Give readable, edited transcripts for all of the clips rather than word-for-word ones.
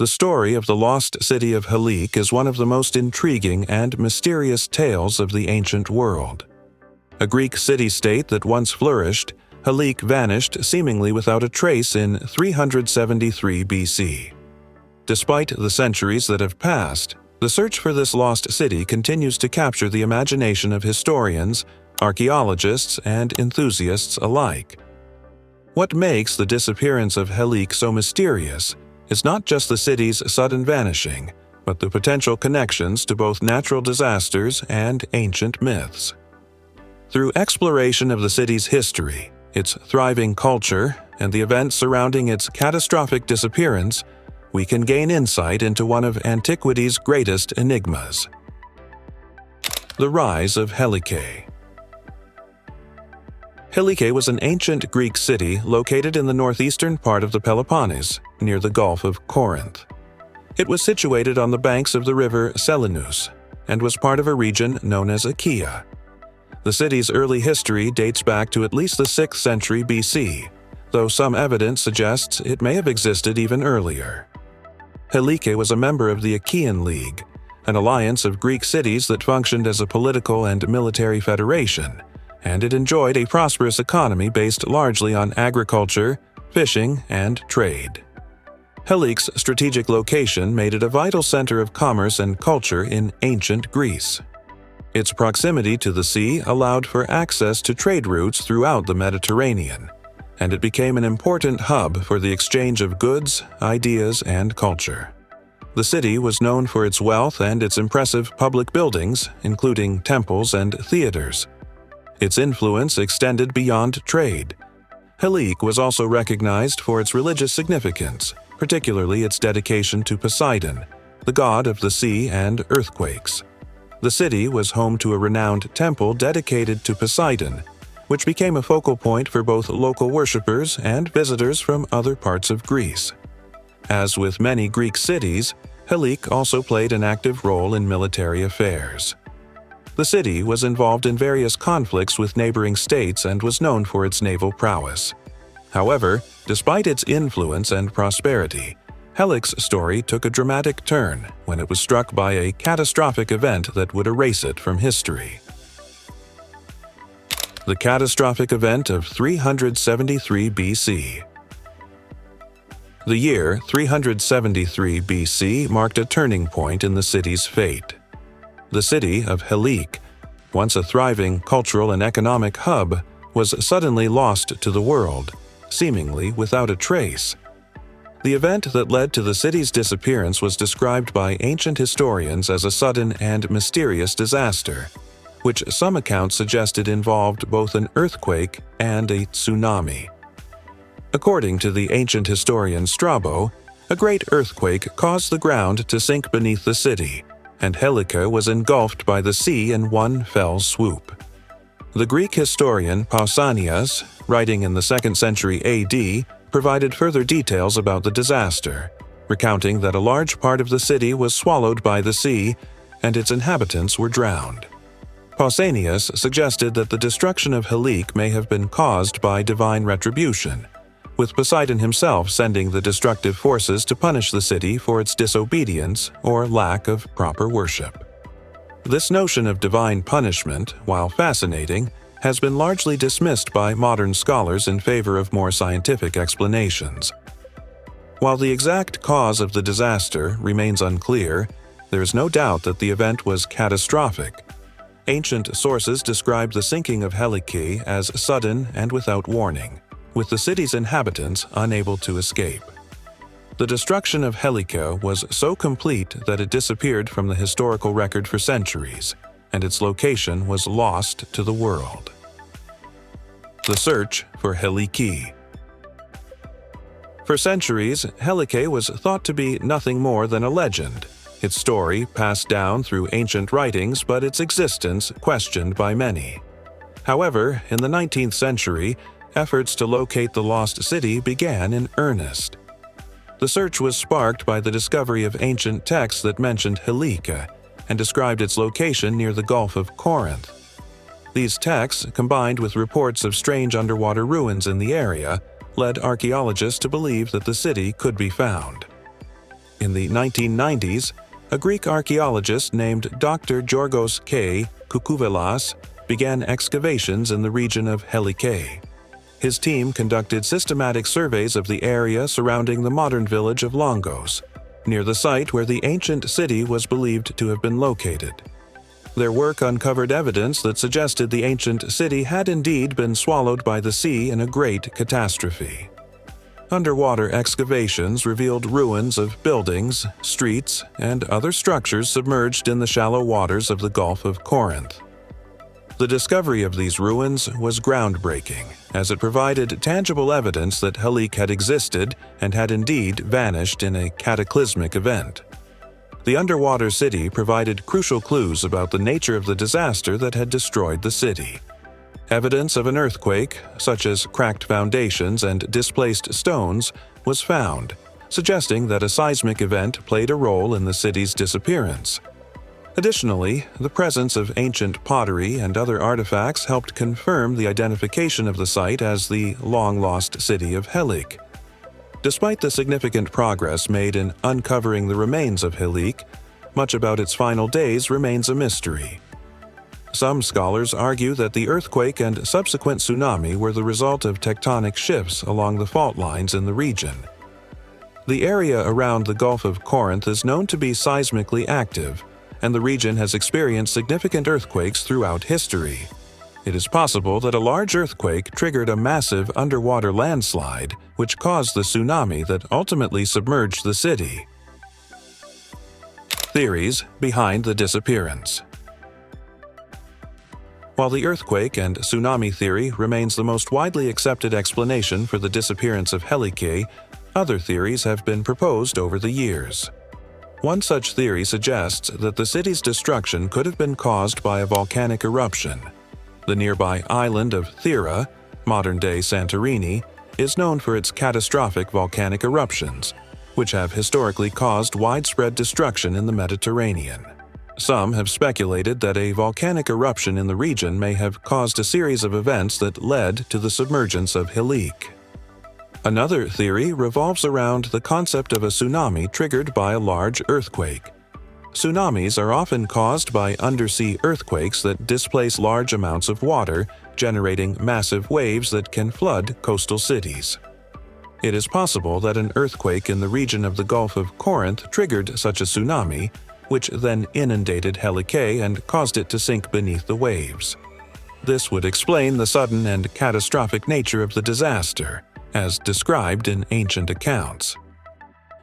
The story of the lost city of Helike is one of the most intriguing and mysterious tales of the ancient world. A Greek city-state that once flourished, Helike vanished seemingly without a trace in 373 BC. Despite the centuries that have passed, the search for this lost city continues to capture the imagination of historians, archaeologists, and enthusiasts alike. What makes the disappearance of Helike so mysterious is not just the city's sudden vanishing, but the potential connections to both natural disasters and ancient myths. Through exploration of the city's history, its thriving culture, and the events surrounding its catastrophic disappearance, we can gain insight into one of antiquity's greatest enigmas. The Rise of Helike. Helike was an ancient Greek city located in the northeastern part of the Peloponnese, near the Gulf of Corinth. It was situated on the banks of the river Selinus and was part of a region known as Achaea. The city's early history dates back to at least the 6th century BC, though some evidence suggests it may have existed even earlier. Helike was a member of the Achaean League, an alliance of Greek cities that functioned as a political and military federation, and it enjoyed a prosperous economy based largely on agriculture, fishing, and trade. Helike's strategic location made it a vital center of commerce and culture in ancient Greece. Its proximity to the sea allowed for access to trade routes throughout the Mediterranean, and it became an important hub for the exchange of goods, ideas, and culture. The city was known for its wealth and its impressive public buildings, including temples and theaters. Its influence extended beyond trade. Helike was also recognized for its religious significance, particularly its dedication to Poseidon, the god of the sea and earthquakes. The city was home to a renowned temple dedicated to Poseidon, which became a focal point for both local worshippers and visitors from other parts of Greece. As with many Greek cities, Helike also played an active role in military affairs. The city was involved in various conflicts with neighboring states and was known for its naval prowess. However, despite its influence and prosperity, Helike's story took a dramatic turn when it was struck by a catastrophic event that would erase it from history. The Catastrophic Event of 373 BC. The year 373 BC marked a turning point in the city's fate. The city of Helike, once a thriving cultural and economic hub, was suddenly lost to the world, seemingly without a trace. The event that led to the city's disappearance was described by ancient historians as a sudden and mysterious disaster, which some accounts suggested involved both an earthquake and a tsunami. According to the ancient historian Strabo, a great earthquake caused the ground to sink beneath the city, and Helike was engulfed by the sea in one fell swoop. The Greek historian Pausanias, writing in the 2nd century AD, provided further details about the disaster, recounting that a large part of the city was swallowed by the sea and its inhabitants were drowned. Pausanias suggested that the destruction of Helike may have been caused by divine retribution, with Poseidon himself sending the destructive forces to punish the city for its disobedience or lack of proper worship. This notion of divine punishment, while fascinating, has been largely dismissed by modern scholars in favor of more scientific explanations. While the exact cause of the disaster remains unclear, there is no doubt that the event was catastrophic. Ancient sources describe the sinking of Helike as sudden and without warning, with the city's inhabitants unable to escape. The destruction of Helike was so complete that it disappeared from the historical record for centuries, and its location was lost to the world. The search for Helike. For centuries, Helike was thought to be nothing more than a legend, its story passed down through ancient writings but its existence questioned by many. However, in the 19th century, efforts to locate the lost city began in earnest. The search was sparked by the discovery of ancient texts that mentioned Helike and described its location near the Gulf of Corinth. These texts, combined with reports of strange underwater ruins in the area, led archaeologists to believe that the city could be found. In the 1990s, a Greek archaeologist named Dr. Georgos K. Koukouvelas began excavations in the region of Helike. His team conducted systematic surveys of the area surrounding the modern village of Longos, near the site where the ancient city was believed to have been located. Their work uncovered evidence that suggested the ancient city had indeed been swallowed by the sea in a great catastrophe. Underwater excavations revealed ruins of buildings, streets, and other structures submerged in the shallow waters of the Gulf of Corinth. The discovery of these ruins was groundbreaking, as it provided tangible evidence that Helike had existed and had indeed vanished in a cataclysmic event. The underwater city provided crucial clues about the nature of the disaster that had destroyed the city. Evidence of an earthquake, such as cracked foundations and displaced stones, was found, suggesting that a seismic event played a role in the city's disappearance. Additionally, the presence of ancient pottery and other artifacts helped confirm the identification of the site as the long-lost city of Helike. Despite the significant progress made in uncovering the remains of Helike, much about its final days remains a mystery. Some scholars argue that the earthquake and subsequent tsunami were the result of tectonic shifts along the fault lines in the region. The area around the Gulf of Corinth is known to be seismically active, and the region has experienced significant earthquakes throughout history. It is possible that a large earthquake triggered a massive underwater landslide, which caused the tsunami that ultimately submerged the city. Theories behind the disappearance. While the earthquake and tsunami theory remains the most widely accepted explanation for the disappearance of Helike, other theories have been proposed over the years. One such theory suggests that the city's destruction could have been caused by a volcanic eruption. The nearby island of Thera, modern-day Santorini, is known for its catastrophic volcanic eruptions, which have historically caused widespread destruction in the Mediterranean. Some have speculated that a volcanic eruption in the region may have caused a series of events that led to the submergence of Helike. Another theory revolves around the concept of a tsunami triggered by a large earthquake. Tsunamis are often caused by undersea earthquakes that displace large amounts of water, generating massive waves that can flood coastal cities. It is possible that an earthquake in the region of the Gulf of Corinth triggered such a tsunami, which then inundated Helike and caused it to sink beneath the waves. This would explain the sudden and catastrophic nature of the disaster, as described in ancient accounts.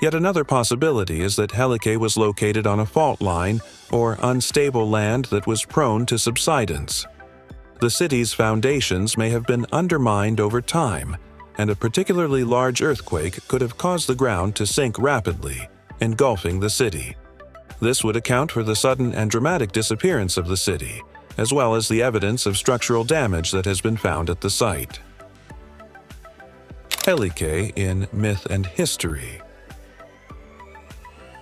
Yet another possibility is that Helike was located on a fault line or unstable land that was prone to subsidence. The city's foundations may have been undermined over time, and a particularly large earthquake could have caused the ground to sink rapidly, engulfing the city. This would account for the sudden and dramatic disappearance of the city, as well as the evidence of structural damage that has been found at the site. Helike in myth and history.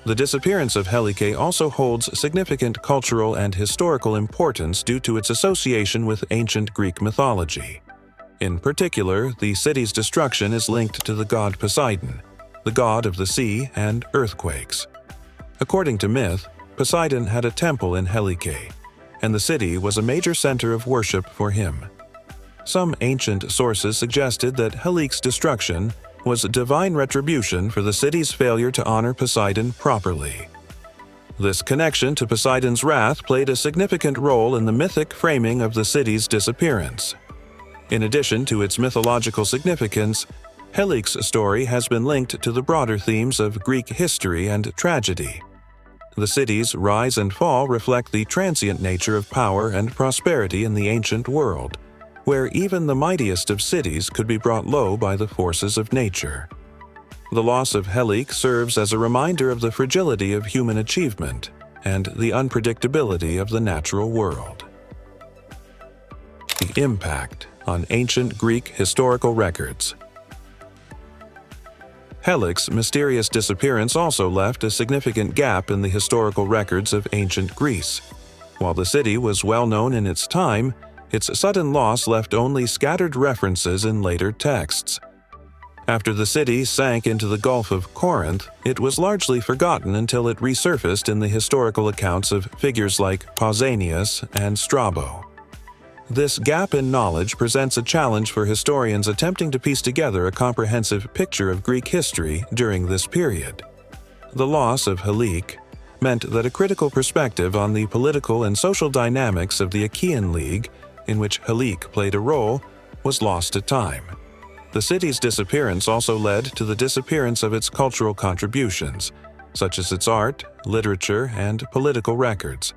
The disappearance of Helike also holds significant cultural and historical importance due to its association with ancient Greek mythology. In particular, the city's destruction is linked to the god Poseidon, the god of the sea and earthquakes. According to myth, Poseidon had a temple in Helike, and the city was a major center of worship for him. Some ancient sources suggested that Helike's destruction was divine retribution for the city's failure to honor Poseidon properly. This connection to Poseidon's wrath played a significant role in the mythic framing of the city's disappearance. In addition to its mythological significance, Helike's story has been linked to the broader themes of Greek history and tragedy. The city's rise and fall reflect the transient nature of power and prosperity in the ancient world, where even the mightiest of cities could be brought low by the forces of nature. The loss of Helike serves as a reminder of the fragility of human achievement and the unpredictability of the natural world. The impact on ancient Greek historical records. Helike's mysterious disappearance also left a significant gap in the historical records of ancient Greece. While the city was well known in its time, its sudden loss left only scattered references in later texts. After the city sank into the Gulf of Corinth, it was largely forgotten until it resurfaced in the historical accounts of figures like Pausanias and Strabo. This gap in knowledge presents a challenge for historians attempting to piece together a comprehensive picture of Greek history during this period. The loss of Helike meant that a critical perspective on the political and social dynamics of the Achaean League, in which Helike played a role, was lost to time. The city's disappearance also led to the disappearance of its cultural contributions, such as its art, literature, and political records.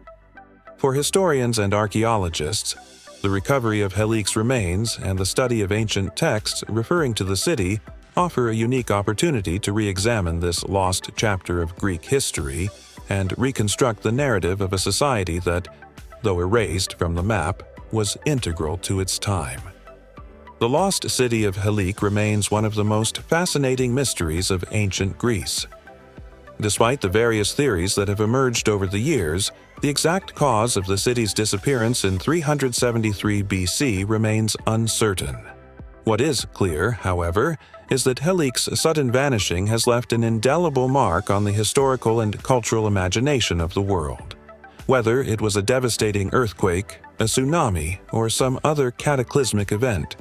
For historians and archaeologists, the recovery of Helike's remains and the study of ancient texts referring to the city offer a unique opportunity to re-examine this lost chapter of Greek history and reconstruct the narrative of a society that, though erased from the map, was integral to its time. The lost city of Helike remains one of the most fascinating mysteries of ancient Greece. Despite the various theories that have emerged over the years, the exact cause of the city's disappearance in 373 BC remains uncertain. What is clear, however, is that Helike's sudden vanishing has left an indelible mark on the historical and cultural imagination of the world. Whether it was a devastating earthquake, a tsunami, or some other cataclysmic event,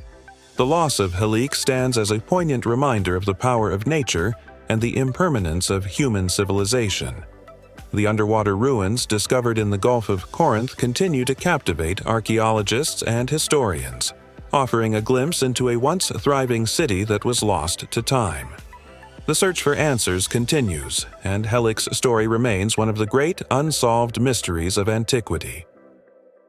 the loss of Helike stands as a poignant reminder of the power of nature and the impermanence of human civilization. The underwater ruins discovered in the Gulf of Corinth continue to captivate archaeologists and historians, offering a glimpse into a once thriving city that was lost to time. The search for answers continues, and Helike's story remains one of the great unsolved mysteries of antiquity.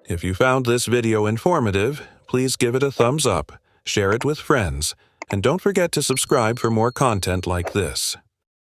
If you found this video informative, please give it a thumbs up, share it with friends, and don't forget to subscribe for more content like this.